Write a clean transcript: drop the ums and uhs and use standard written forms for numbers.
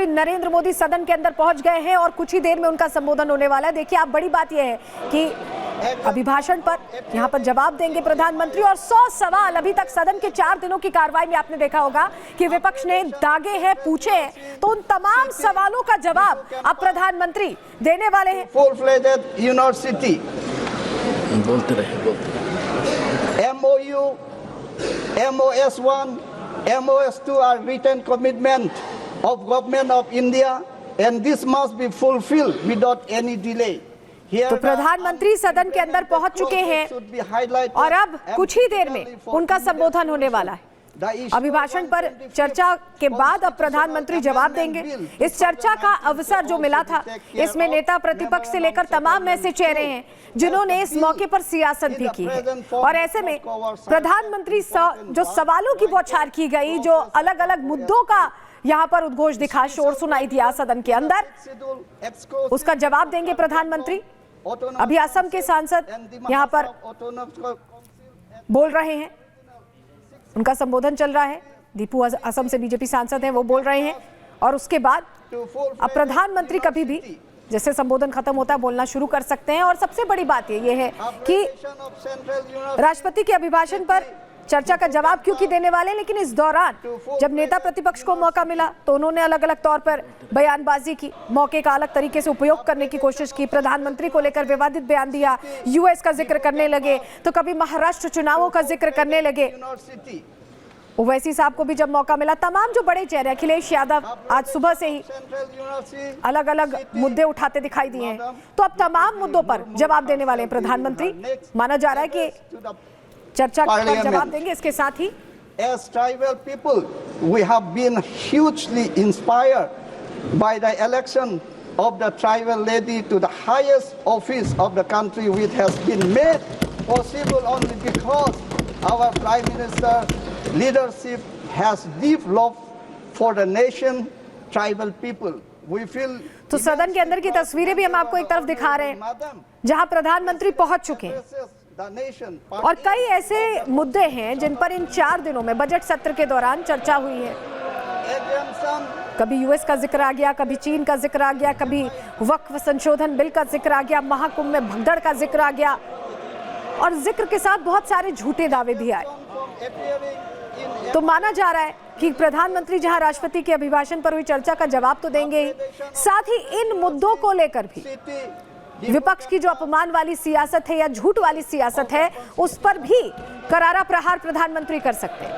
नरेंद्र मोदी सदन के अंदर पहुंच गए हैं और कुछ ही देर में उनका संबोधन होने वाला है। देखिए आप, बड़ी बात यह है कि अभिभाषण पर यहां पर जवाब देंगे प्रधानमंत्री और 100 सवाल। अभी तक सदन के 4 दिनों की कार्रवाई में आपने देखा होगा कि विपक्ष ने दागे हैं, पूछे हैं, तो उन तमाम सवालों का जवाब अब प्रधानमंत्री देने वाले हैं। फुल फ्लेजेड यूनिवर्सिटी बोलते रहे। MOU, MOS1, MOS2 are written commitment of government of India and this must be fulfilled without any delay. तो प्रधानमंत्री सदन के अंदर पहुंच चुके हैं और अब कुछ ही देर में उनका संबोधन होने वाला है। अभिभाषण पर चर्चा के बाद अब प्रधानमंत्री जवाब देंगे। इस चर्चा का अवसर जो मिला था, इसमें नेता प्रतिपक्ष से लेकर तमाम ऐसे चेहरे हैं जिन्होंने इस मौके पर सियासत भी की है और ऐसे में प्रधानमंत्री जो सवालों की बौछार की गई, जो अलग अलग मुद्दों का यहाँ पर उद्घोष दिखा, शोर सुनाई दिया सदन के अंदर, उसका जवाब देंगे प्रधानमंत्री। अभी असम के सांसद यहाँ पर बोल रहे हैं, उनका संबोधन चल रहा है। दीपू असम से बीजेपी सांसद हैं, वो बोल रहे हैं और उसके बाद अब प्रधानमंत्री कभी भी जैसे संबोधन खत्म होता है बोलना शुरू कर सकते हैं। और सबसे बड़ी बात ये है कि राष्ट्रपति के अभिभाषण पर चर्चा का जवाब क्योंकि देने वाले हैं, लेकिन इस दौरान जब नेता प्रतिपक्ष को मौका मिला तो उन्होंने अलग अलग तौर पर बयानबाजी की, मौके का अलग तरीके से उपयोग करने की कोशिश की। प्रधानमंत्री को लेकर विवादित बयान दिया, यूएस का जिक्र करने लगे, तो कभी महाराष्ट्र चुनावों का जिक्र करने लगे। ओवैसी साहब को भी जब मौका मिला, तमाम जो बड़े चेहरे, अखिलेश यादव आज सुबह से ही अलग अलग मुद्दे उठाते दिखाई दिए हैं। तो अब तमाम मुद्दों पर जवाब देने वाले हैं प्रधानमंत्री। माना जा रहा है कि चर्चा का जवाब देंगे। इसके साथ ही as tribal people we have been hugely inspired by the election of the tribal lady to the highest office of the country, which has been made possible only because our prime minister leadership has deep love for the nation, tribal people. We feel तो सदन के अंदर की तस्वीरें भी हम आपको एक तरफ दिखा रहे हैं जहां प्रधानमंत्री पहुंच चुके हैं और कई ऐसे मुद्दे हैं जिन पर इन 4 दिनों में बजट सत्र के दौरान चर्चा हुई है। कभी यूएस का जिक्र आ गया, कभी चीन का जिक्र आ गया, कभी वक्फ संशोधन बिल का जिक्र आ गया, महाकुंभ में भगदड़ का जिक्र आ गया और जिक्र के साथ बहुत सारे झूठे दावे भी आए। तो माना जा रहा है कि प्रधानमंत्री जहां राष्ट्रपति के अभिभाषण पर हुई चर्चा का जवाब तो देंगे ही, साथ ही इन मुद्दों को लेकर भी विपक्ष की जो अपमान वाली सियासत है या झूठ वाली सियासत है, उस पर भी करारा प्रहार प्रधानमंत्री कर सकते हैं।